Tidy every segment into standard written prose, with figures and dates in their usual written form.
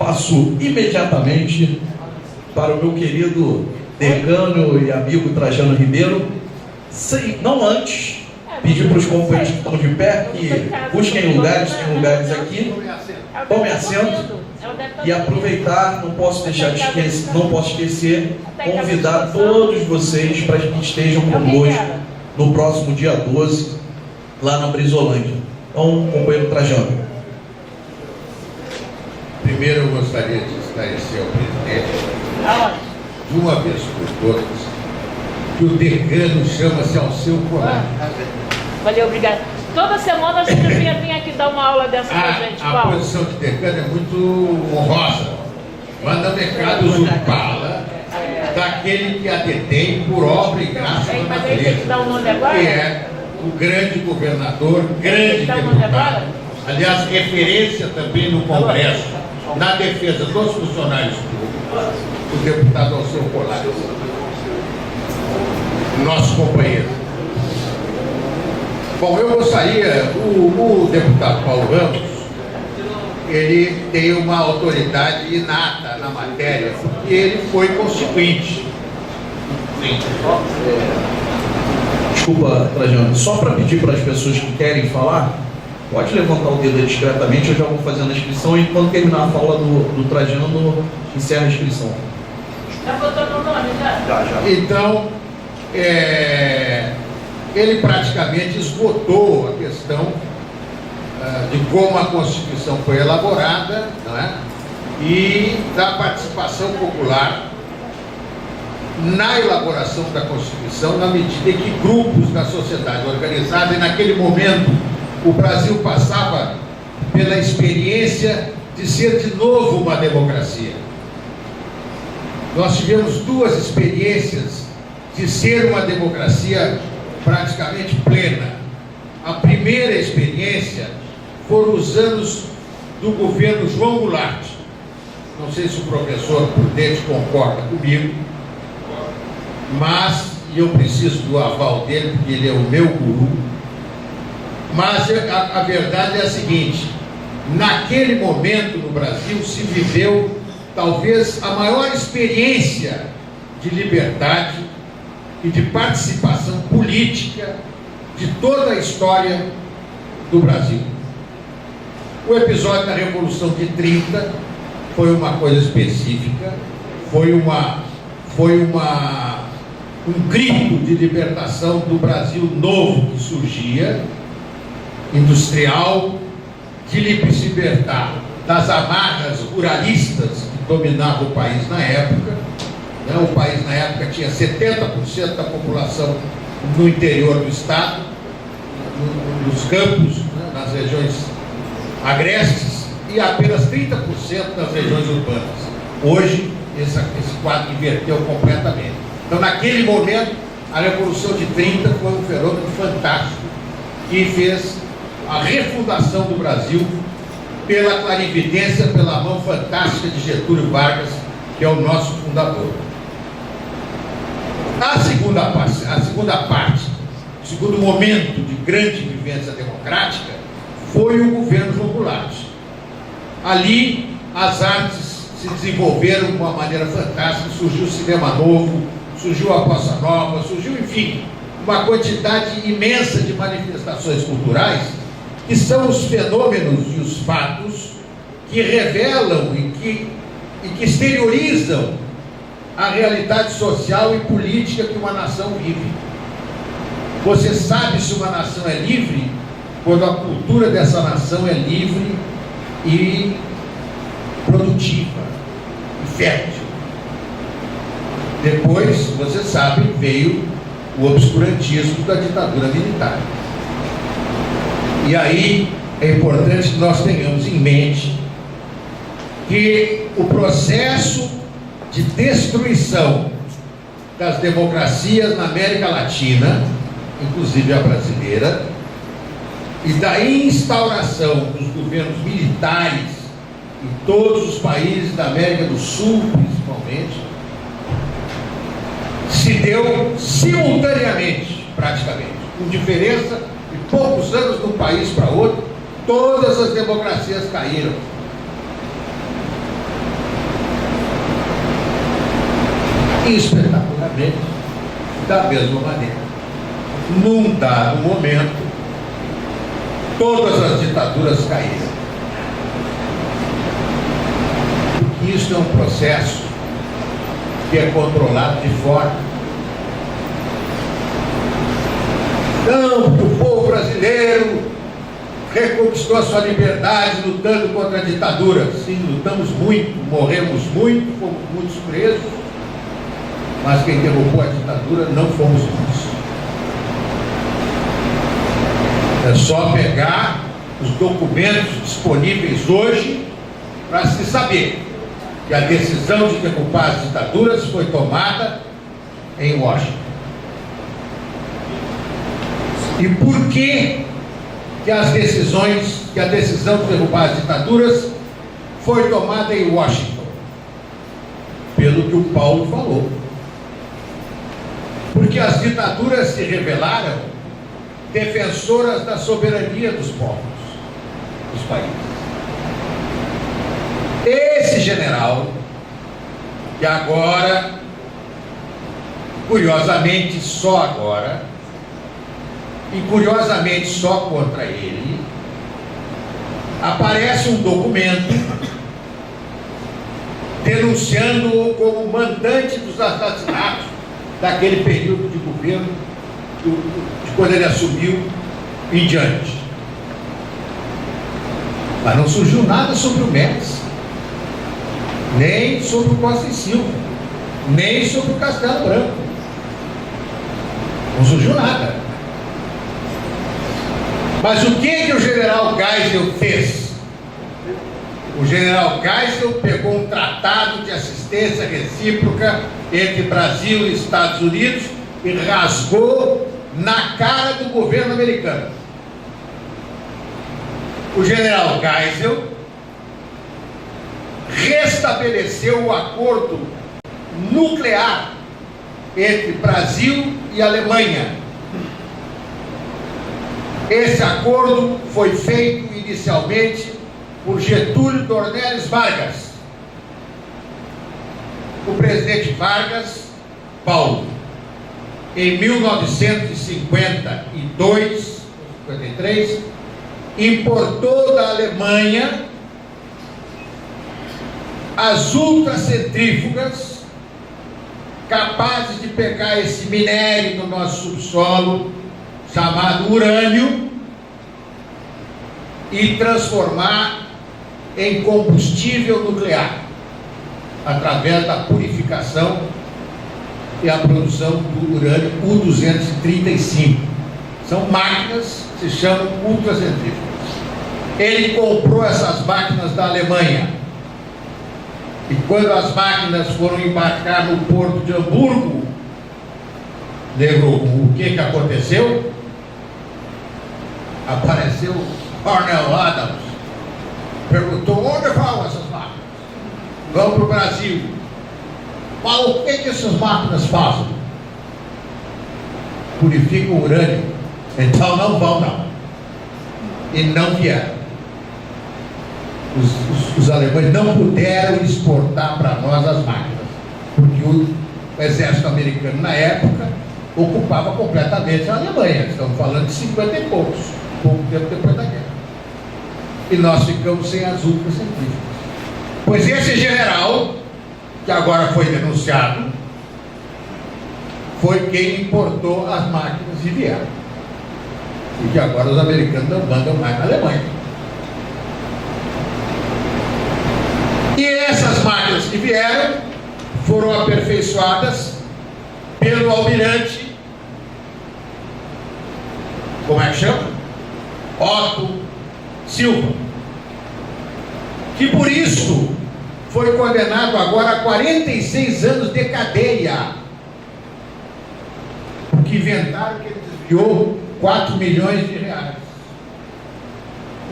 passo imediatamente para o meu querido decano e amigo Trajano Ribeiro, não antes pedir para os companheiros que estão de pé que busquem lugares, tem lugares aqui, tomem assento e aproveitar, não posso esquecer, convidar todos vocês para que estejam conosco no próximo dia 12, lá na Brizolândia. Então, companheiro Trajano. Primeiro eu gostaria de esclarecer ao presidente, de uma vez por todas, que o decano chama-se Alceu Colar. Valeu, obrigado. Toda semana a gente devia vir aqui dar uma aula dessa pra gente, A posição de decano é muito honrosa. Manda recado usurpá-la daquele que a detém por obra e graça da Mas aí tem que dar o nome agora? que é o grande governador, grande deputado. Aliás, referência também no Congresso, na defesa dos funcionários públicos, o deputado Alceu Colar, nosso companheiro. Bom, eu gostaria, o deputado Paulo Ramos, ele tem uma autoridade inata na matéria, porque ele foi constituinte. Desculpa, Trajano, só para pedir para as pessoas que querem falar, pode levantar o dedo discretamente, eu já vou fazendo a inscrição e quando terminar a fala do Trajano, encerra a inscrição. Já botou no nome, já? Já. Então, ele praticamente esgotou a questão de como a Constituição foi elaborada, não é? E da participação popular na elaboração da Constituição, na medida em que grupos da sociedade organizada, e naquele momento o Brasil passava pela experiência de ser de novo uma democracia. Nós tivemos duas experiências de ser uma democracia praticamente plena. A primeira experiência foram os anos do governo João Goulart. Não sei se o professor Prudente concorda comigo, mas eu preciso do aval dele, porque ele é o meu guru. Mas a verdade é a seguinte: naquele momento no Brasil se viveu talvez a maior experiência de liberdade e de participação política de toda a história do Brasil. O episódio da Revolução de 30 foi uma coisa específica, foi um grito de libertação do Brasil novo que surgia, industrial, de se libertar das amarras ruralistas que dominavam o país na época. O país na época tinha 70% da população no interior do estado, nos campos, nas regiões agrestes, e apenas 30% nas regiões urbanas. Hoje, esse quadro inverteu completamente. Então, naquele momento, a Revolução de 30 foi um fenômeno fantástico que fez a refundação do Brasil pela clarividência, pela mão fantástica de Getúlio Vargas, que é o nosso fundador. A segunda parte, o segundo momento de grande vivência democrática foi o governo João Goulart. Ali as artes se desenvolveram de uma maneira fantástica, surgiu o cinema novo, surgiu a bossa nova, surgiu, enfim, uma quantidade imensa de manifestações culturais que são os fenômenos e os fatos que revelam e que exteriorizam a realidade social e política que uma nação vive. Você sabe se uma nação é livre quando a cultura dessa nação é livre e produtiva e fértil. Depois, você sabe, veio o obscurantismo da ditadura militar. E aí é importante que nós tenhamos em mente que o processo de destruição das democracias na América Latina, inclusive a brasileira, e da instauração dos governos militares em todos os países da América do Sul, principalmente, se deu simultaneamente, praticamente, com diferença de poucos anos de um país para outro. Todas as democracias caíram. espetacularmente da mesma maneira. Num dado momento, todas as ditaduras caíram. Porque isso é um processo que é controlado de fora. Não, porque o povo brasileiro reconquistou a sua liberdade lutando contra a ditadura. Sim, lutamos muito, morremos muito, fomos muitos presos, mas quem derrubou a ditadura não fomos nós. É só pegar os documentos disponíveis hoje para se saber que a decisão de derrubar as ditaduras foi tomada em Washington. E por que a decisão de derrubar as ditaduras foi tomada em Washington? Pelo que o Paulo falou. Porque as ditaduras se revelaram defensoras da soberania dos povos, dos países. Esse general, que agora, curiosamente só agora, e curiosamente só contra ele, aparece um documento denunciando-o como mandante dos assassinatos daquele período de governo, de quando ele assumiu em diante. Mas não surgiu nada sobre o Médici, nem sobre o Costa e Silva, nem sobre o Castelo Branco. Não surgiu nada. Mas o que o general Geisel fez? O general Geisel pegou um tratado de assistência recíproca entre Brasil e Estados Unidos e rasgou na cara do governo americano. O general Geisel restabeleceu o acordo nuclear entre Brasil e Alemanha. Esse acordo foi feito inicialmente por Getúlio Dornelles Vargas. O presidente Vargas, Paulo, em 1952, 53, importou da Alemanha as ultracentrífugas capazes de pegar esse minério no nosso subsolo, chamado urânio, e transformar em combustível nuclear, através da purificação e a produção do urânio U-235. São máquinas que se chamam ultracentrífugas. Ele comprou essas máquinas da Alemanha. E quando as máquinas foram embarcar no porto de Hamburgo, o que aconteceu? Apareceu Cornel Adams, perguntou: onde vão essas máquinas? Vão para o Brasil. Mas o que essas máquinas fazem? Purificam o urânio. Então não vão, não. E não vieram. Os alemães não puderam exportar para nós as máquinas, porque o exército americano na época ocupava completamente a Alemanha. Estamos falando de 50 e poucos, pouco tempo depois da guerra. E nós ficamos sem as ultracentrífugas. Pois esse general, que agora foi denunciado, foi quem importou as máquinas e vieram. E que agora os americanos não mandam mais na Alemanha. E essas máquinas que vieram foram aperfeiçoadas pelo almirante, como é que chama? Otto Silva, que por isso foi condenado agora a 46 anos de cadeia, porque inventaram que ele desviou 4 milhões de reais.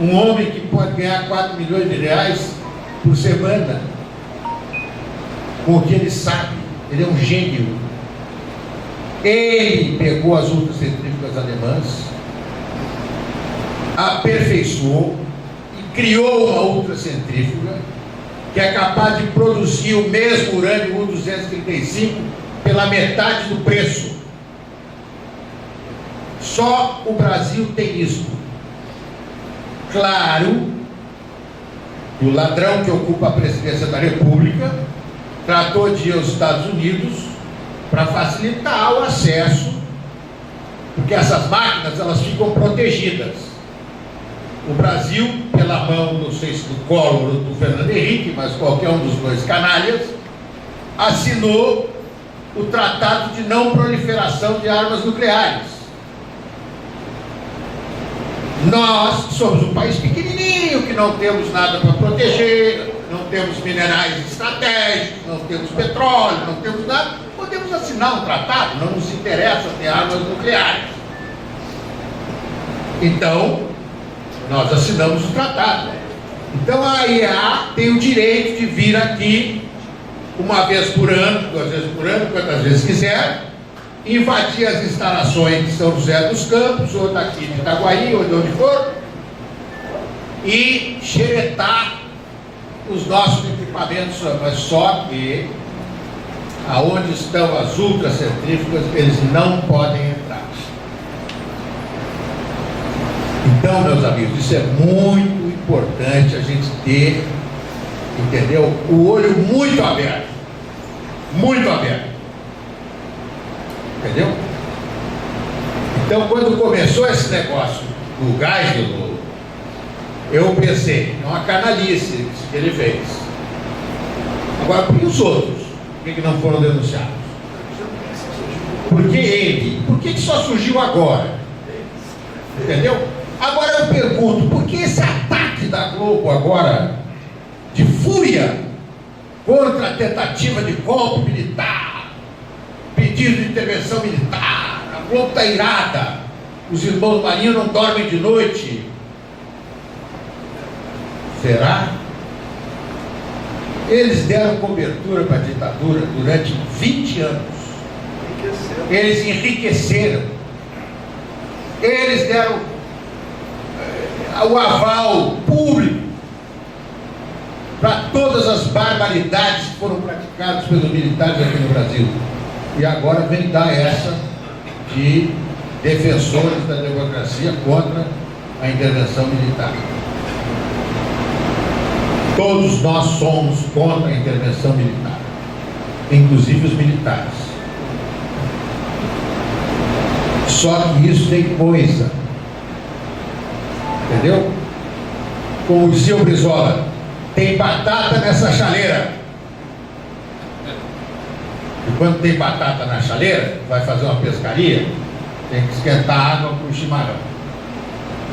Um homem que pode ganhar 4 milhões de reais por semana, com o que ele sabe, ele é um gênio. Ele pegou as ultracentrífugas alemãs, aperfeiçoou e criou uma ultracentrífuga que é capaz de produzir o mesmo urânio U-235 pela metade do preço. Só o Brasil tem isso. Claro que o ladrão que ocupa a presidência da República tratou de ir aos Estados Unidos para facilitar o acesso, porque essas máquinas elas ficam protegidas. O Brasil, pela mão, não sei se do Collor ou do Fernando Henrique, mas qualquer um dos dois canalhas, assinou o Tratado de Não Proliferação de Armas Nucleares. Nós somos um país pequenininho, que não temos nada para proteger, não temos minerais estratégicos, não temos petróleo, não temos nada. Podemos assinar um tratado, não nos interessa ter armas nucleares. Então, nós assinamos o tratado. Então a AIEA tem o direito de vir aqui uma vez por ano, 2 vezes por ano, quantas vezes quiser, invadir as instalações de São José dos Campos, ou daqui de Itaguaí, ou de onde for, e xeretar os nossos equipamentos, mas só que aonde estão as ultracentrífugas, eles não podem entrar. Então, meus amigos, isso é muito importante a gente ter, entendeu? O olho muito aberto. Muito aberto. Entendeu? Então, quando começou esse negócio do gás do Lula, eu pensei, é uma canalice isso que ele fez. Agora, por que os outros? Por que não foram denunciados? Por que ele? Por que só surgiu agora? Entendeu? Agora eu pergunto, por que esse ataque da Globo agora, de fúria, contra a tentativa de golpe militar, pedido de intervenção militar? A Globo está irada, os irmãos Marinho não dormem de noite. Será? Eles deram cobertura para a ditadura durante 20 anos. Eles enriqueceram. Eles deram o aval público para todas as barbaridades que foram praticadas pelos militares aqui no Brasil. E agora vem dar essa de defensores da democracia contra a intervenção militar. Todos nós somos contra a intervenção militar, inclusive os militares. Só que isso tem coisa. Entendeu? Como dizia o Brizola, tem batata nessa chaleira. E quando tem batata na chaleira, vai fazer uma pescaria, tem que esquentar a água para o chimarrão.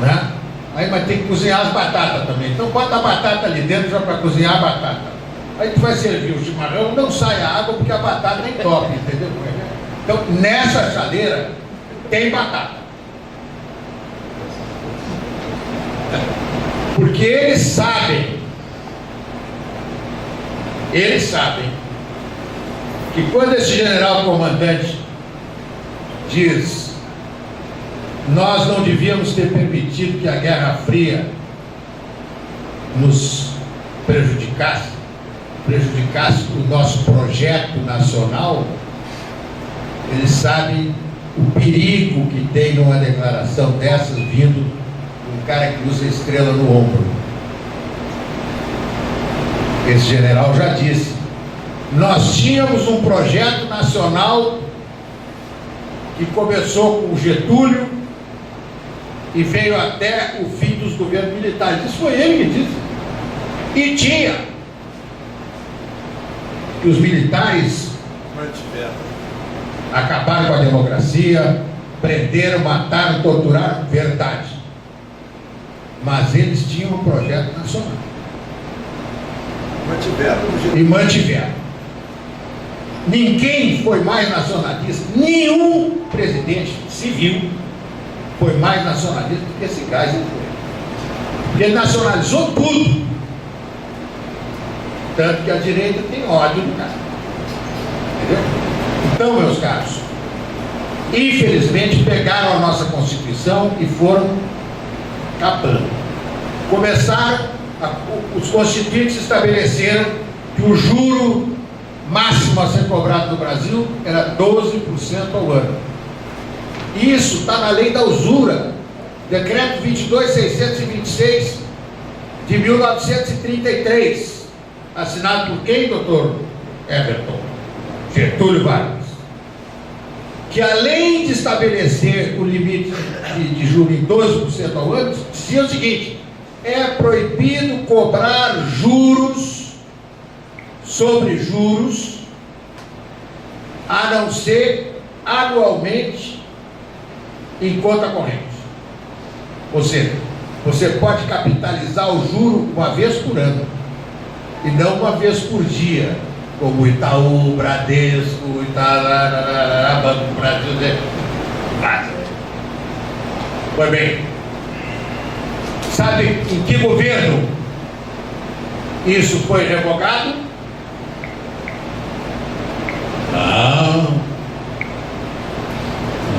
Né? Aí vai ter que cozinhar as batatas também. Então bota a batata ali dentro já para cozinhar a batata. Aí tu vai servir o chimarrão, não sai a água porque a batata nem toca, entendeu? Então nessa chaleira tem batata. Porque eles sabem que quando esse general comandante diz: nós não devíamos ter permitido que a Guerra Fria nos prejudicasse o nosso projeto nacional, eles sabem o perigo que tem numa declaração dessas vindo um cara que usa estrela no ombro. Esse general já disse: nós tínhamos um projeto nacional que começou com o Getúlio e veio até o fim dos governos militares. Isso foi ele que disse. E tinha que os militares acabaram com a democracia, prenderam, mataram, torturaram, verdade. Mas eles tinham um projeto nacional. E mantiveram. Ninguém foi mais nacionalista, nenhum presidente civil foi mais nacionalista do que esse gás ele foi. Porque ele nacionalizou tudo. Tanto que a direita tem ódio do cara. Entendeu? Então, meus caros, infelizmente pegaram a nossa Constituição e foram capando. Começaram, os constituintes estabeleceram que o juro máximo máximo a ser cobrado no Brasil era 12% ao ano. Isso está na lei da usura, decreto 22.626 de 1933, assinado por quem, doutor Everton? Getúlio Vargas, que além de estabelecer o limite de juros em 12% ao ano, dizia o seguinte: é proibido cobrar juros sobre juros, a não ser anualmente em conta corrente. Ou seja, você pode capitalizar o juro uma vez por ano e não uma vez por dia, como Itaú, Bradesco, Banco do Brasil. Pois bem, sabe em que governo isso foi revogado? Não.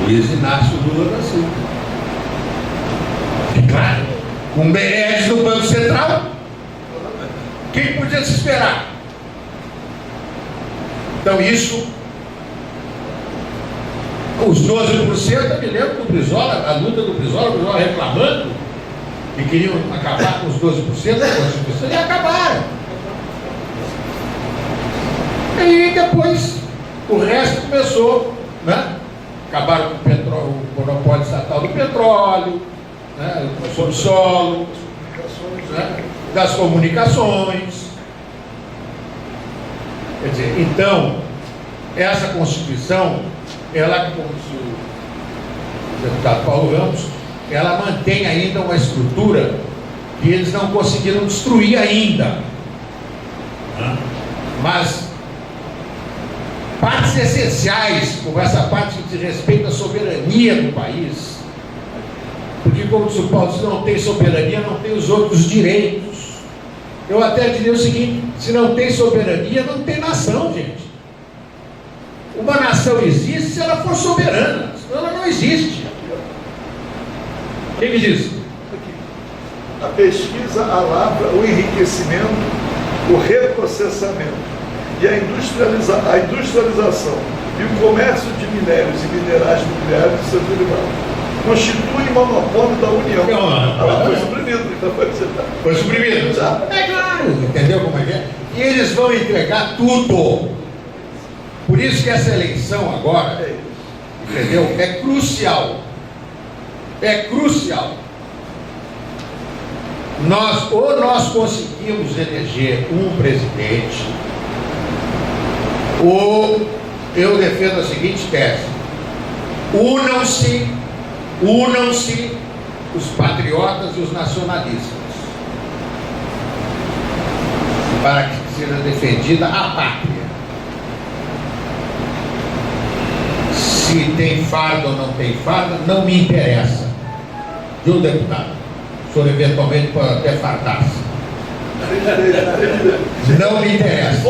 Luiz Inácio Lula da Silva. E claro, com Meirelles no Banco Central, quem podia se esperar? Então isso, os 12%, eu me lembro do Brizola, a luta do Brizola reclamando que queriam acabar com os 12% da Constituição, e acabaram. E depois o resto começou, né? Acabaram com o monopólio estatal do petróleo, né? Do subsolo, né? Das comunicações. Quer dizer, então, essa Constituição, ela, como o deputado Paulo Ramos, ela mantém ainda uma estrutura que eles não conseguiram destruir ainda. Mas partes essenciais, como essa parte que diz respeito à soberania do país, porque, como disse o Paulo, se não tem soberania, não tem os outros direitos. Eu até diria o seguinte: se não tem soberania, não tem nação, gente. Uma nação existe se ela for soberana, senão ela não existe. Quem me diz? A pesquisa, a lavra, o enriquecimento, o reprocessamento e a industrialização e o comércio de minérios e minerais nucleares e seus derivados constitui monopólio da União. Ela foi suprimido. Então foi suprimido. Já. É claro, entendeu como é que é? E eles vão entregar tudo. Por isso que essa eleição agora, entendeu? É crucial. É crucial. Ou nós conseguimos eleger um presidente, ou eu defendo a seguinte tese: unam-se os patriotas e os nacionalistas para que seja defendida a pátria. Se tem farda ou não tem farda, não me interessa. Viu, deputado? O senhor eventualmente pode até fardar-se. Não me interessa.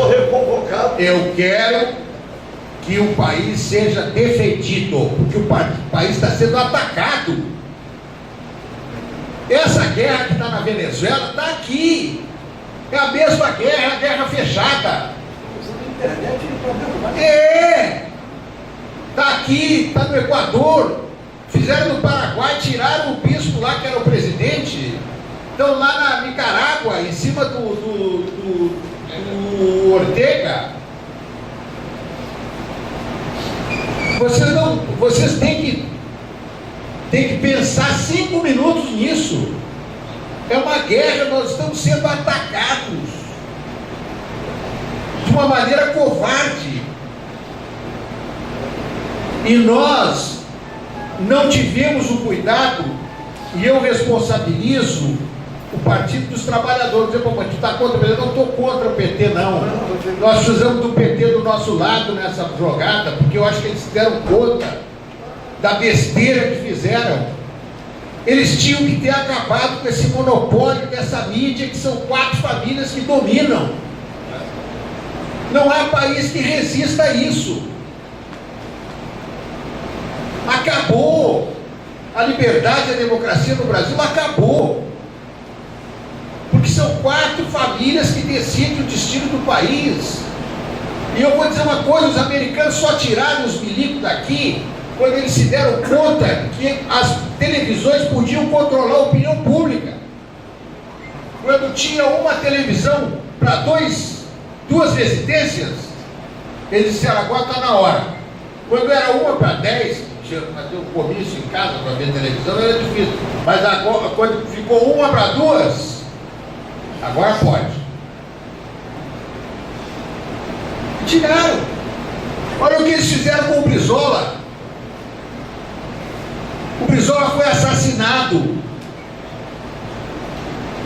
Eu quero que o país seja defendido, porque o país está sendo atacado. Essa guerra que está na Venezuela está aqui. É a mesma guerra, a guerra fechada. Está aqui, está no Equador. Fizeram no Paraguai, tiraram o bispo lá que era o presidente. Estão lá na Nicarágua, em cima do Ortega. Vocês têm que pensar 5 minutos nisso. É uma guerra, nós estamos sendo atacados de uma maneira covarde. E nós não tivemos o cuidado, e eu responsabilizo o Partido dos Trabalhadores. Dizer, mas tu está contra o PT? Eu não estou contra o PT, não. Nós precisamos do PT do nosso lado nessa jogada, porque eu acho que eles se deram conta da besteira que fizeram. Eles tinham que ter acabado com esse monopólio dessa mídia, que são 4 famílias que dominam. Não há país que resista a isso. Acabou. A liberdade e a democracia no Brasil acabou. Porque são 4 famílias que decidem o destino do país. E eu vou dizer uma coisa, os americanos só tiraram os milicos daqui quando eles se deram conta que as televisões podiam controlar a opinião pública. Quando tinha uma televisão para duas residências, eles disseram, agora está na hora. Quando era 1 para 10, tinha que fazer um comício em casa para ver televisão, era difícil. Mas agora, quando ficou 1 para 2, agora pode. Tiraram. Olha o que eles fizeram com o Brizola. O Brizola foi assassinado.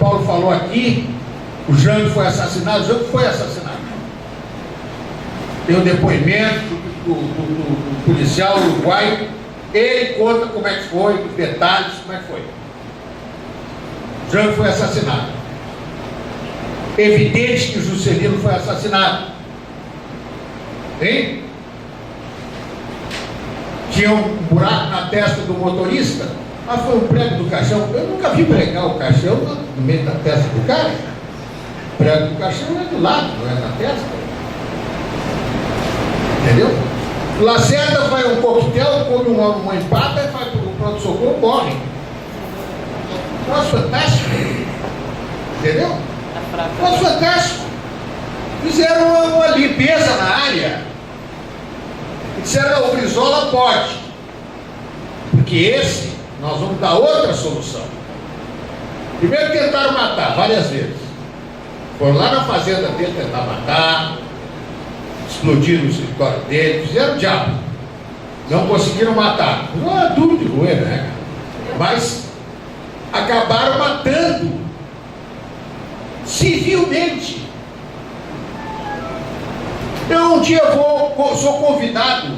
Paulo falou aqui, o Jango foi assassinado, o Jango foi assassinado. Tem um depoimento do policial uruguaio, ele conta como é que foi, os detalhes, como é que foi. O Jango foi assassinado. Evidente que o Juscelino foi assassinado. Hein? Tinha um buraco na testa do motorista. Ah, foi um prego do caixão. Eu nunca vi pregar o caixão no meio da testa do cara. O prego do caixão é do lado, não é na testa. Entendeu? Lacerda vai um coquetel, come uma empada e vai para o pronto-socorro, morre. Nossa, fantástico. Entendeu? Nossa, fantástico. Fizeram uma limpeza na área. E disseram, o Brizola pode. Porque esse, nós vamos dar outra solução. Primeiro tentaram matar, várias vezes. Foram lá na fazenda dele tentar matar, explodiram o escritório dele, fizeram o diabo. Não conseguiram matar. Não é duro de roer, né? Mas acabaram matando civilmente. Eu um dia sou convidado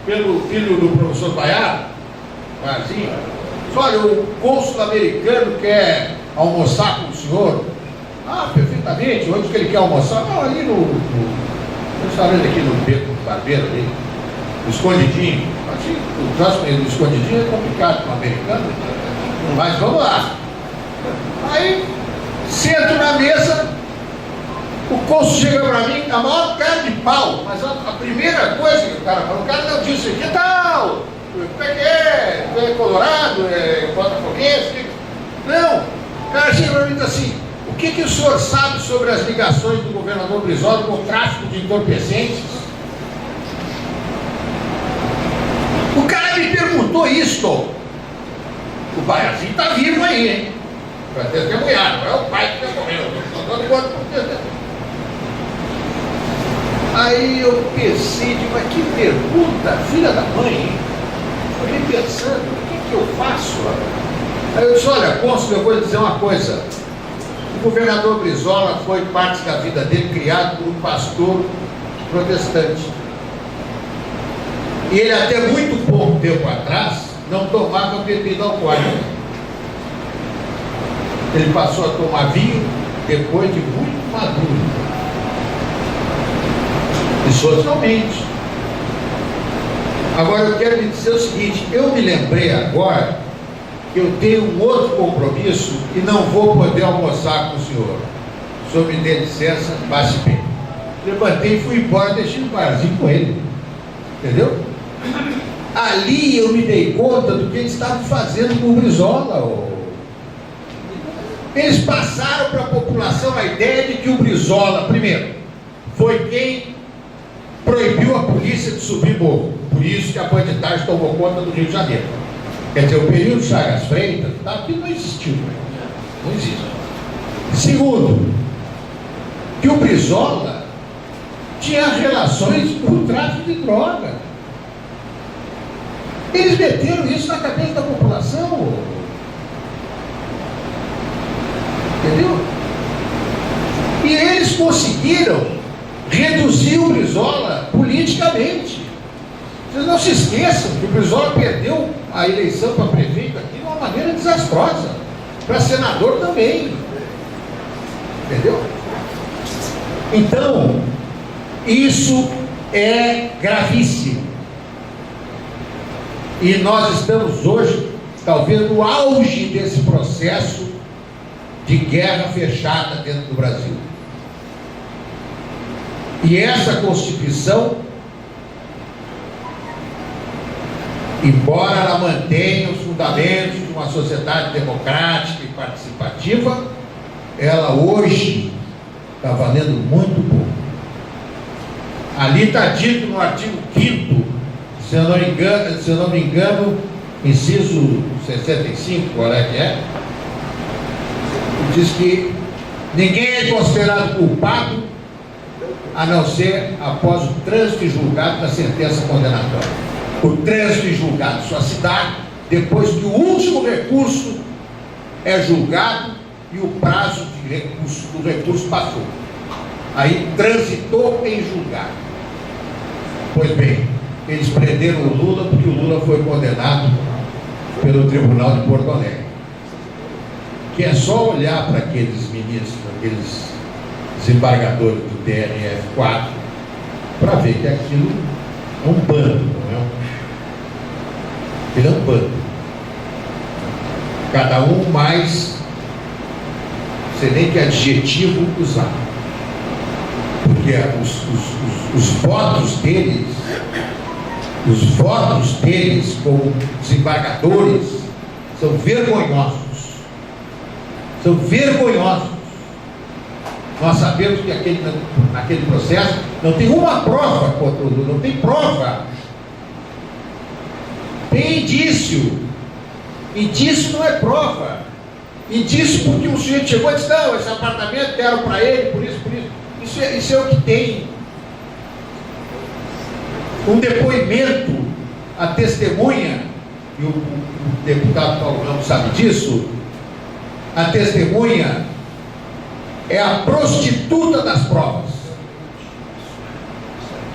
pelo filho do professor Baiado, Marzinho. Olha, o cônsul americano quer almoçar com o senhor. Ah, perfeitamente. Onde que ele quer almoçar? Não, ali no restaurante aqui no Beco do Barbeiro, ali, no Escondidinho. Assim, o próximo do Escondidinho é complicado para o americano, mas vamos lá. Aí, sento na mesa, o cônsul chega para mim, a maior cara de pau, mas a primeira coisa que o cara falou, o cara não disse que tal, como é que é? Tu é colorado, é botafoguense? Não, o cara chega para mim e diz assim, o que o senhor sabe sobre as ligações do governador Brizola com o tráfico de entorpecentes? O cara me perguntou isso. O Baiazinho está vivo aí, hein? Vai ter testemunhado, não é o pai que está morrendo. Aí eu pensei, mas que pergunta, filha da mãe, hein? Fiquei pensando, o que eu faço? Aí eu disse, olha, cônsul, eu vou lhe dizer uma coisa. O governador Brizola foi parte da vida dele criado por um pastor protestante. E ele até muito pouco tempo atrás não tomava bebida alcoólica. Ele passou a tomar vinho depois de muito maduro. E socialmente. Agora eu quero lhe dizer o seguinte, eu me lembrei agora que eu tenho um outro compromisso e não vou poder almoçar com o senhor. O senhor me dê licença, passe bem. Levantei e fui embora, deixei o barzinho com ele. Entendeu? Ali eu me dei conta do que eles estavam fazendo com o Brizola. Eles passaram para a população a ideia de que o Brizola, primeiro, foi quem proibiu a polícia de subir morro. Por isso que a bandidagem tomou conta do Rio de Janeiro. Quer dizer, o período Chagas Freitas, aqui não existiu. Não existe. Segundo, que o Brizola tinha relações com o tráfico de droga. Eles meteram isso na cabeça da população. Entendeu? E eles conseguiram reduzir o Brizola politicamente. Vocês não se esqueçam que o Brizola perdeu a eleição para prefeito aqui de uma maneira desastrosa. Para senador também. Entendeu? Então, isso é gravíssimo. E nós estamos hoje, talvez, no auge desse processo de guerra fechada dentro do Brasil. E essa Constituição, embora ela mantenha os fundamentos de uma sociedade democrática e participativa, ela hoje está valendo muito pouco. Ali está dito no artigo 5º, se eu não me engano, inciso 65, qual é que é? Diz que ninguém é considerado culpado a não ser após o trânsito e julgado da sentença condenatória. O trânsito e julgado só se dá depois que o último recurso é julgado e o prazo do recurso passou. Aí transitou em julgado. Pois bem, eles prenderam o Lula porque o Lula foi condenado pelo Tribunal de Porto Alegre. Que é só olhar para aqueles ministros, aqueles desembargadores do TRF4, para ver que aquilo é um bando, não é? Ele é um bando. Cada um mais, não sei nem que adjetivo usar. Porque os votos deles como desembargadores são vergonhosos. São vergonhosos. Nós sabemos que aquele processo não tem uma prova contra o Lula, não tem prova. Tem indício. Indício não é prova. Indício porque o sujeito chegou e disse, não, esse apartamento deram para ele, por isso. Isso é o que tem. Um depoimento, a testemunha, e o deputado Paulo Ramos sabe disso, a testemunha é a prostituta das provas.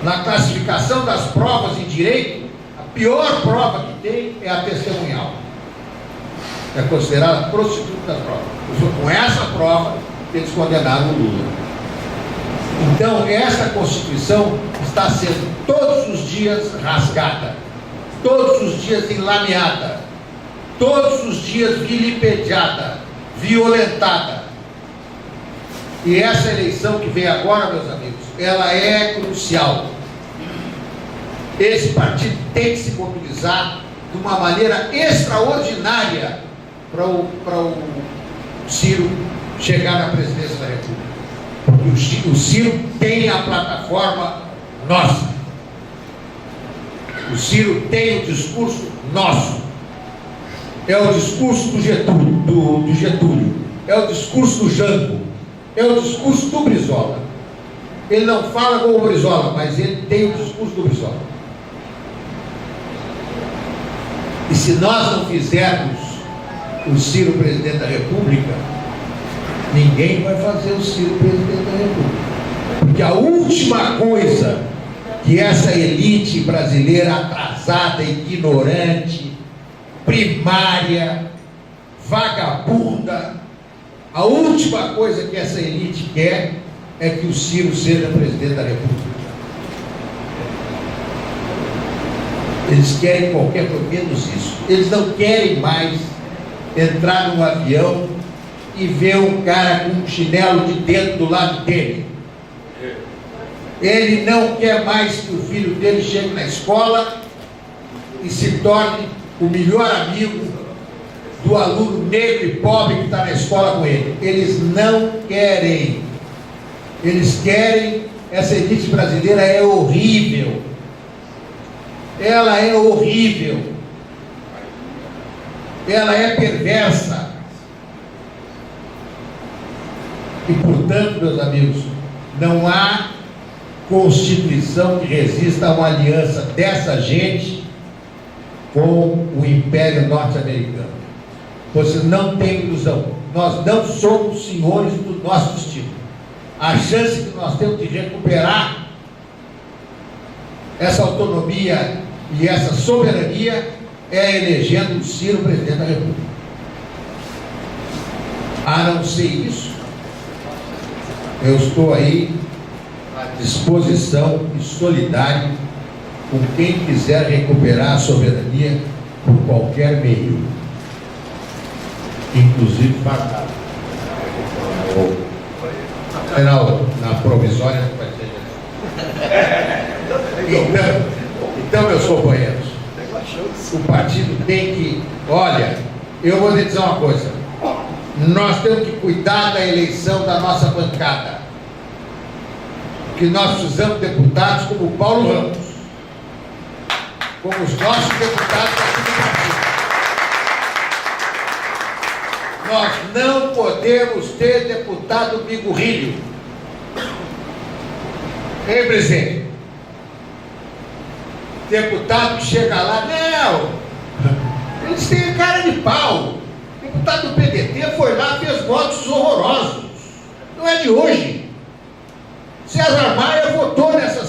Na classificação das provas em direito, a pior prova que tem é a testemunhal. É considerada a prostituta das provas. Foi com essa prova que eles condenaram o Lula. Então, essa Constituição está sendo todos os dias rasgada, todos os dias enlameada, todos os dias vilipendiada, violentada. E essa eleição que vem agora, meus amigos, ela é crucial. Esse partido tem que se mobilizar de uma maneira extraordinária para o Ciro chegar na presidência da República. O Ciro tem a plataforma nossa. O Ciro tem o discurso nosso. É o discurso do Getúlio. É o discurso do Jango. É o discurso do Brizola. Ele não fala como o Brizola, mas ele tem o discurso do Brizola. E se nós não fizermos o Ciro presidente da República, ninguém vai fazer o Ciro presidente da República. Porque a última coisa que essa elite brasileira atrasada, ignorante, primária, vagabunda, a última coisa que essa elite quer é que o Ciro seja presidente da República. Eles querem qualquer coisa menos isso. Eles não querem mais entrar num avião e ver um cara com um chinelo de dedo do lado dele. Ele não quer mais que o filho dele chegue na escola e se torne o melhor amigo do aluno negro e pobre que está na escola com ele. Eles não querem. Eles querem. Essa elite brasileira é horrível. Ela é horrível. Ela é perversa. E, portanto, meus amigos, não há Constituição que resista a uma aliança dessa gente com o Império Norte-Americano. Você não tem ilusão. Nós não somos senhores do nosso destino. A chance que nós temos de recuperar essa autonomia e essa soberania é elegendo o Ciro presidente da República. A não ser isso, eu estou aí à disposição e solidário com quem quiser recuperar a soberania por qualquer meio, inclusive fardado. Na provisória vai ser. Então, meus companheiros, Tem uma chance. o partido tem que... Olha, eu vou lhe dizer uma coisa. Nós temos que cuidar da eleição da nossa bancada. Porque nós precisamos de deputados como o Paulo Ramos, como os nossos deputados aqui do partido. Nós não podemos ter deputado migurrilho. Hein, presidente? Deputado que chega lá, não, eles têm cara de pau. O deputado do PDT foi lá e fez votos horrorosos. Não é de hoje. César Maia votou nessa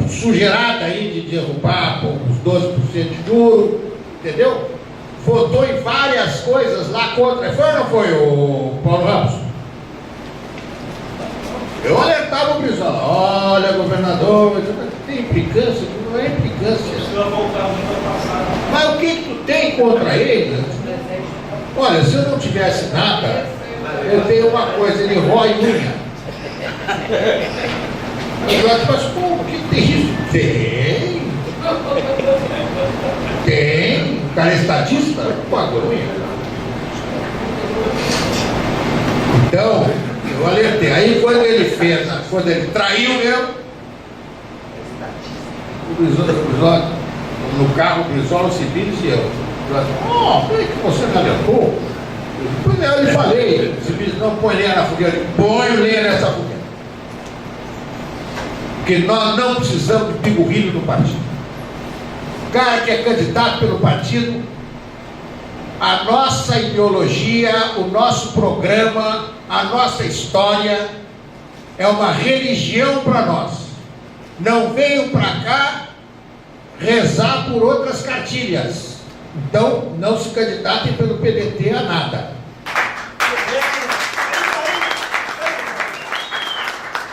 sujeirada aí de derrubar os 12% de juros, entendeu? Votou em várias coisas lá contra. Foi ou não foi, o Paulo Ramos? Eu alertava o Brizola, olha, governador, tem implicância, não é implicância. Mas o que tu tem contra ele? Olha, se eu não tivesse nada, eu tenho uma coisa, ele rói unha. Mas como? O que tem isso? Tem. O cara é estatista? Pagou unha. Então, eu alertei. Aí quando ele traiu mesmo, o Brizola, no carro, o Brizola, o Cibiles e eu. Por que você não alertou? Pois é, eu lhe falei, o Cibiles não põe lenha na fogueira, põe lenha nessa fogueira. Porque nós não precisamos de pigorrilho no partido. O cara que é candidato pelo partido, a nossa ideologia, o nosso programa, a nossa história é uma religião para nós. Não venham para cá rezar por outras cartilhas. Então, não se candidatem pelo PDT a nada.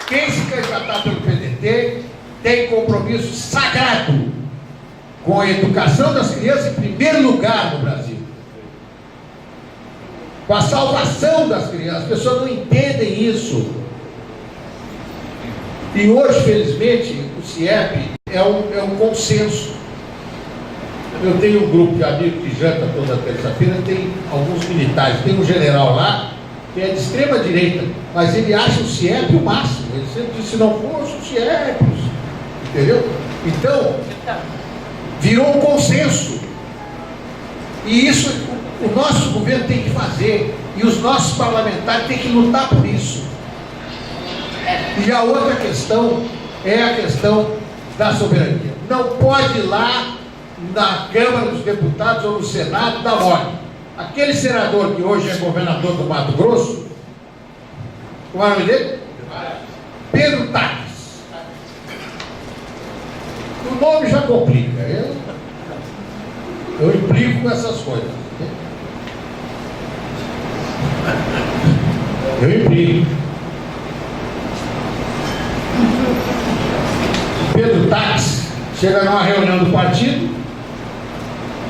Quem se candidatar pelo PDT tem compromisso sagrado com a educação das crianças em primeiro lugar no Brasil. Com a salvação das crianças. As pessoas não entendem isso. E hoje, felizmente, o CIEP é um consenso. Eu tenho um grupo de amigos que janta toda terça-feira, tem alguns militares, tem um general lá, que é de extrema direita, mas ele acha o CIEP o máximo. Ele sempre diz, se não fosse o CIEP, entendeu? Então, virou um consenso. E isso o nosso governo tem que fazer, e os nossos parlamentares têm que lutar por isso. E a outra questão é a questão da soberania. Não pode ir lá na Câmara dos Deputados ou no Senado dar mole. Aquele senador que hoje é governador do Mato Grosso, qual é o nome dele? Pedro Taques. O nome já complica. Eu implico com essas coisas. Eu implico. Pedro Taques chega numa reunião do partido,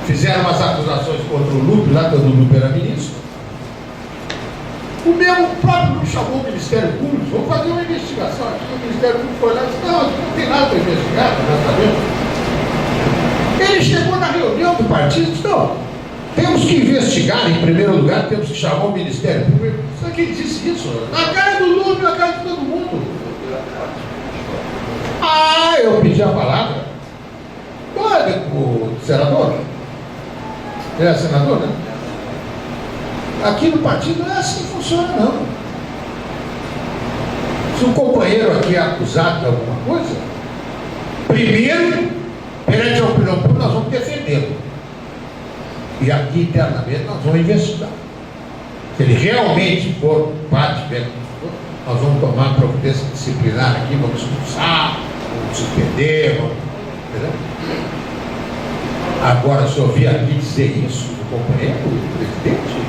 fizeram umas acusações contra o Lupe, lá quando o Lupe era ministro. O próprio Lupe chamou o Ministério Público, vamos fazer uma investigação aqui. O Ministério Público foi lá e disse, não tem nada para investigar, nós sabemos. Ele chegou na reunião do partido e disse, não, temos que investigar, em primeiro lugar, temos que chamar o Ministério Público. Só que ele disse isso, na cara do Lupe, na cara de todo mundo. Eu pedi a palavra. Olha, o senador. Ele é senador, né? Aqui no partido não é assim que funciona, não. Se um companheiro aqui é acusado de alguma coisa, primeiro, perante a opinião pública, nós vamos defendê-lo. E aqui internamente nós vamos investigar. Se ele realmente for parte, nós vamos tomar providência disciplinar aqui, vamos expulsar, vamos suspender, entendeu? Agora, se eu ouvir aqui dizer isso do companheiro, do presidente,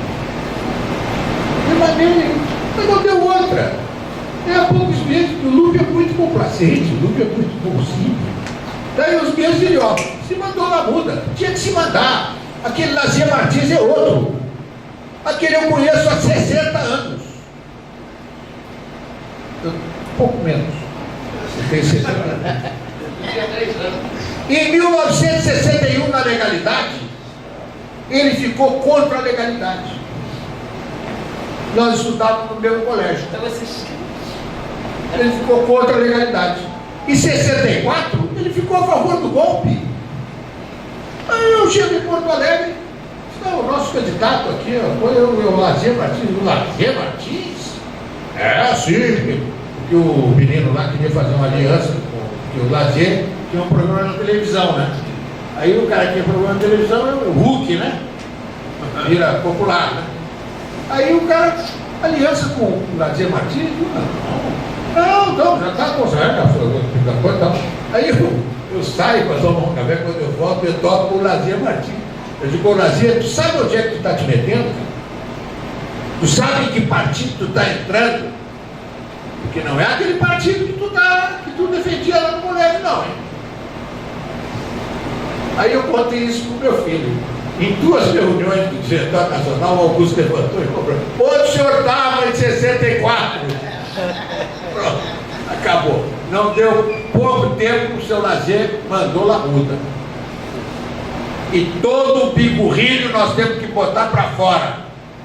de maneira nenhuma, mas não deu outra. Há poucos meses que o Lupe é muito complacente, o Lupe é muito bonzinho. Daí os meses ele, se mandou na muda, tinha que se mandar. Aquele Lazia Martins é outro. Aquele eu conheço há 60 anos. Um pouco menos. Tem 60 anos. Em 1961, na legalidade, ele ficou contra a legalidade. Nós estudávamos no mesmo colégio. Então vocês... Ele ficou contra a legalidade. Em 64, ele ficou a favor do golpe. Aí eu chego em Porto Alegre, está o nosso candidato aqui, ó, foi o Lazier Martins. O Lazier Martins? É, sim. Porque o menino lá queria fazer uma aliança com o Lazier, tinha um programa na televisão, né? Aí o cara que tinha programa na televisão é o Hulk, né? Vira popular, né? Aí o cara, aliança com o Lazier Martins, não, já está conservado. Aí eu saio para tomar um café, quando eu volto, eu toco com o Lazier Martins. Eu digo, ô Lazier, tu sabe onde é que tu está te metendo? Tu sabe em que partido tu está entrando? Porque não é aquele partido que tu defendia lá no colégio, não, hein? Aí eu contei isso para o meu filho. Em 2 reuniões do Diretório Nacional, o Augusto levantou e falou: onde o senhor estava em 64? Pronto, acabou. Não deu pouco tempo, o seu Lazier mandou labuta. E todo o picurrilho nós temos que botar para fora,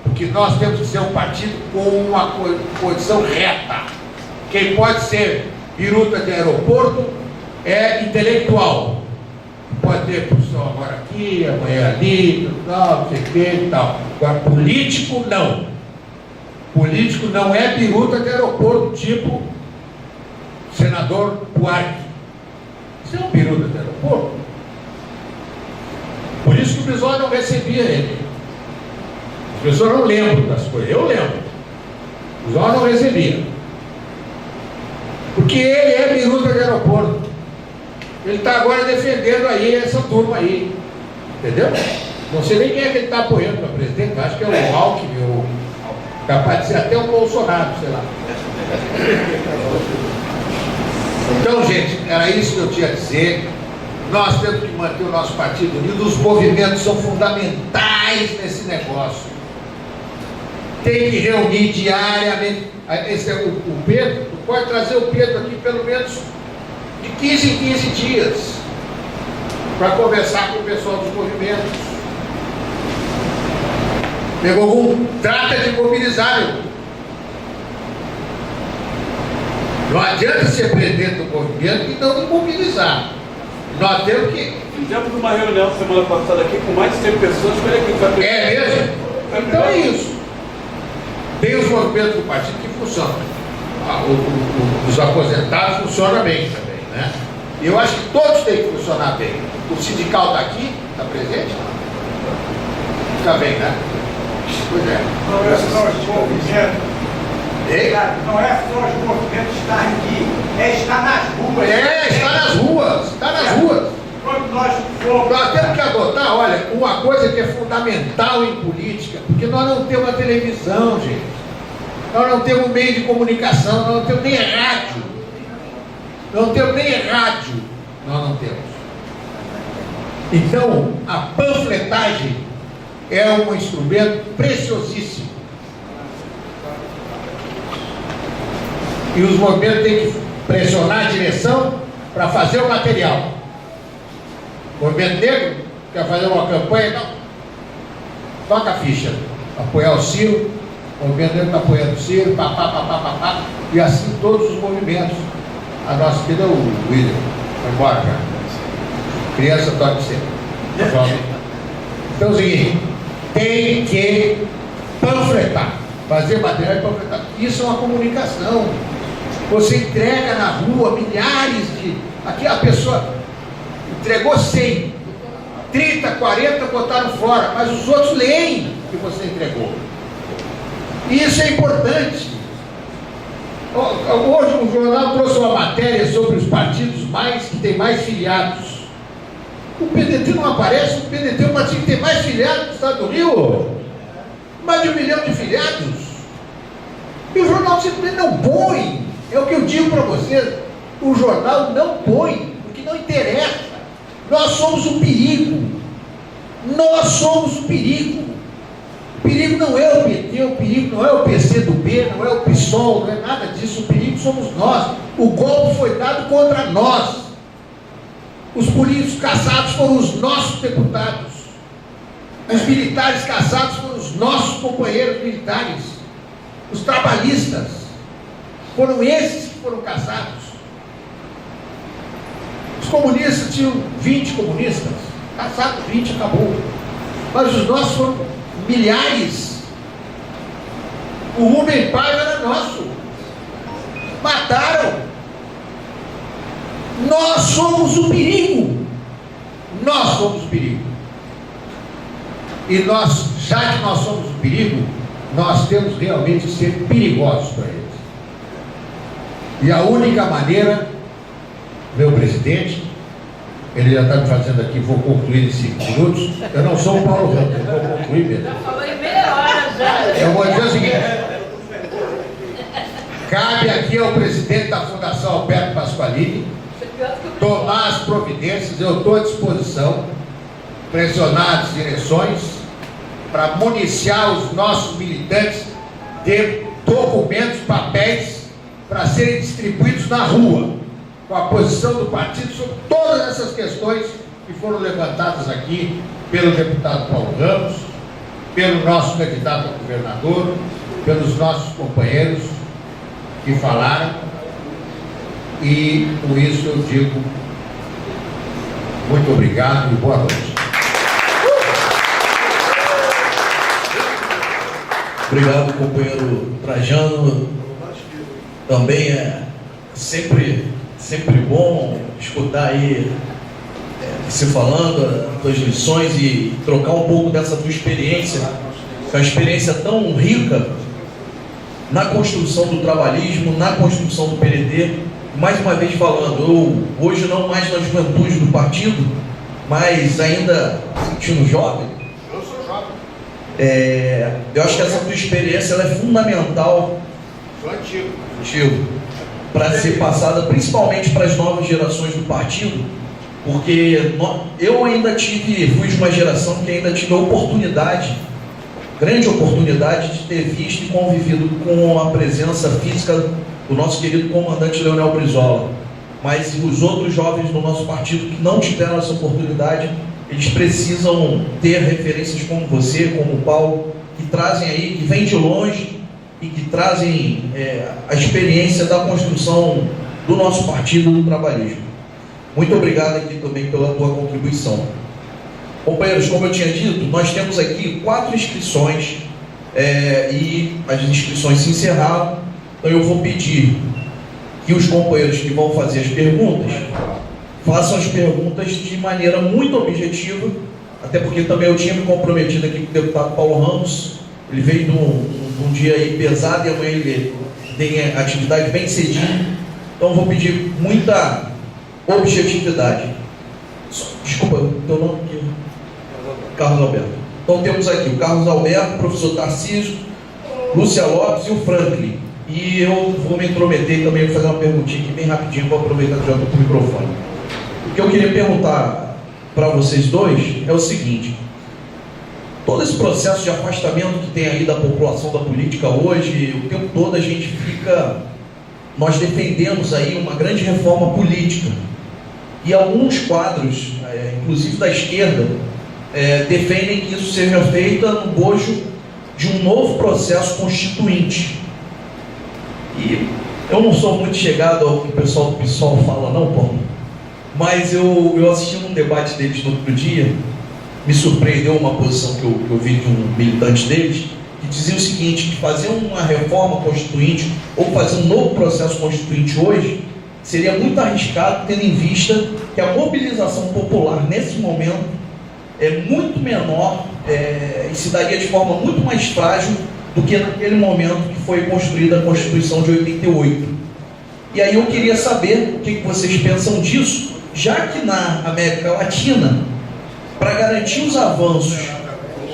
porque nós temos que ser um partido com uma posição reta. Quem pode ser biruta de aeroporto é intelectual. Pode ter profissão agora aqui, amanhã ali, tal, não sei o que e tal. Agora, político não. Político não é biruta de aeroporto, tipo senador Buarque. Isso é um biruta de aeroporto. Por isso que o Brizola não recebia ele. As pessoas não lembram das coisas. Eu lembro. O Brizola não recebia. Porque ele é biruta de aeroporto. Ele está agora defendendo aí essa turma aí. Entendeu? Não sei nem quem é que ele está apoiando para presidente. Acho que é o Alckmin, ou capaz de ser até o Bolsonaro, sei lá. Então, gente, era isso que eu tinha a dizer. Nós temos que manter o nosso partido unido. Os movimentos são fundamentais nesse negócio. Tem que reunir diariamente. Esse é o Pedro. Tu pode trazer o Pedro aqui pelo menos de 15 em 15 dias para conversar com o pessoal dos movimentos. Pegou algum? Trata de mobilizar, meu. Não adianta ser presidente do movimento e não mobilizar. Nós temos que... Fizemos uma reunião semana passada aqui com mais de 100 pessoas. É mesmo? Então é isso. Tem os movimentos do partido que funcionam. Os aposentados funcionam bem também, né? E eu acho que todos têm que funcionar bem. O sindical está aqui, está presente? Fica bem, né? Pois é. Não é só os movimentos. Não é só os movimentos estar aqui, é estar nas ruas. Está nas ruas, está nas ruas. Quando nós formos... Nós temos que adotar, olha, uma coisa que é fundamental em política, porque nós não temos a televisão, gente. Nós não temos meio de comunicação, nós não temos nem rádio. Não temos nem rádio. Nós não temos. Então, a panfletagem é um instrumento preciosíssimo. E os movimentos têm que pressionar a direção para fazer o material. O movimento negro quer fazer uma campanha, não. Toca a ficha. Apoiar o Ciro, o movimento negro está apoiando o Ciro, papá, e assim todos os movimentos. A nossa querida, o William, vai embora, cara. Criança toca sempre. Então é o seguinte, tem que panfletar, fazer material e panfletar. Isso é uma comunicação. Você entrega na rua milhares de... Aqui a pessoa entregou 100, 30, 40 botaram fora, mas os outros leem o que você entregou. E isso é importante. Hoje o jornal trouxe uma matéria sobre os partidos que têm mais filiados. O PDT não aparece. O PDT é o partido que tem mais filiados no estado do Rio. Mais de 1 milhão de filiados. E o jornal simplesmente não põe. É o que eu digo para vocês. O jornal não põe, porque não interessa. Nós somos o perigo. Nós somos o perigo. O perigo não é o PT, o perigo não é o PCdoB, não é o PSOL, não é nada disso. O perigo somos nós. O golpe foi dado contra nós. Os políticos caçados foram os nossos deputados. Os militares caçados foram os nossos companheiros militares. Os trabalhistas foram esses que foram caçados. Os comunistas tinham 20 comunistas, caçados 20, acabou. Mas os nossos foram milhares. O Rubem Paiva era nosso. Mataram. Nós somos o perigo. Nós somos o perigo. E nós, já que nós somos o perigo, nós temos realmente que ser perigosos para eles. E a única maneira, meu presidente, ele já está me fazendo aqui, vou concluir em 5 minutos. Eu não sou o Paulo Ramos, eu vou concluir mesmo. Já falou em meia hora já. Eu vou dizer o seguinte: cabe aqui ao presidente da Fundação Alberto Pasqualini tomar as providências. Eu estou à disposição, pressionar as direções para municiar os nossos militantes de documentos, papéis, para serem distribuídos na rua, com a posição do partido sobre todas essas questões que foram levantadas aqui pelo deputado Paulo Ramos, pelo nosso candidato a governador, pelos nossos companheiros que falaram. E com isso eu digo muito obrigado e boa noite. Obrigado, companheiro Trajano. Também é sempre bom escutar aí você falando as tuas lições e trocar um pouco dessa tua experiência, que é uma experiência tão rica na construção do trabalhismo, na construção do PDT. Mais uma vez falando, eu hoje não mais na juventude do partido, mas ainda sentindo jovem. Eu sou jovem. Eu acho que essa tua experiência ela é fundamental, Sou antigo. para ser passada principalmente para as novas gerações do partido, porque eu ainda fui de uma geração que ainda tive a oportunidade, grande oportunidade de ter visto e convivido com a presença física do nosso querido comandante Leonel Brizola. Mas os outros jovens do nosso partido que não tiveram essa oportunidade, eles precisam ter referências como você, como o Paulo, que trazem aí, que vêm de longe e que trazem a experiência da construção do nosso partido, do trabalhismo. Muito obrigado aqui também pela tua contribuição. Companheiros, como eu tinha dito, nós temos aqui 4 inscrições e as inscrições se encerraram. Então eu vou pedir que os companheiros que vão fazer as perguntas façam as perguntas de maneira muito objetiva, até porque também eu tinha me comprometido aqui com o deputado Paulo Ramos. Ele veio de um dia aí pesado e amanhã ele tem atividade bem cedinho. Então eu vou pedir muita objetividade. Desculpa, o teu nome aqui? Carlos Alberto. Então temos aqui o Carlos Alberto, o professor Tarcísio, Lúcia Lopes e o Franklin. E eu vou me intrometer também, vou fazer uma perguntinha aqui bem rapidinho, vou aproveitar que já estou com o microfone. O que eu queria perguntar para vocês dois é o seguinte: todo esse processo de afastamento que tem aí da população da política hoje, o tempo todo a gente nós defendemos aí uma grande reforma política. E alguns quadros, inclusive da esquerda, defendem que isso seja feito no bojo de um novo processo constituinte. E eu não sou muito chegado ao que o pessoal do PSOL fala não, Paulo, mas eu assisti um debate deles no outro dia, me surpreendeu uma posição que eu vi de um militante deles, que dizia o seguinte, que fazer uma reforma constituinte ou fazer um novo processo constituinte hoje seria muito arriscado, tendo em vista que a mobilização popular nesse momento é muito menor e se daria de forma muito mais frágil do que naquele momento que foi construída a Constituição de 88. E aí eu queria saber o que vocês pensam disso, já que na América Latina, para garantir os avanços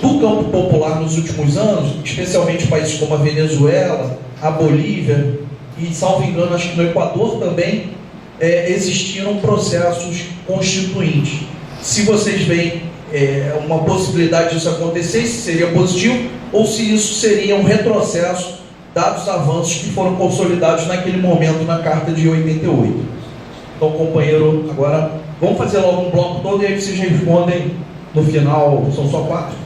do campo popular nos últimos anos, especialmente países como a Venezuela, a Bolívia e, salvo engano, acho que no Equador também, existiram processos constituintes. Se vocês veem uma possibilidade disso acontecer, se seria positivo, ou se isso seria um retrocesso, dados os avanços que foram consolidados naquele momento na Carta de 88. Então, companheiro, agora vamos fazer logo um bloco todo e aí vocês respondem no final, são só 4.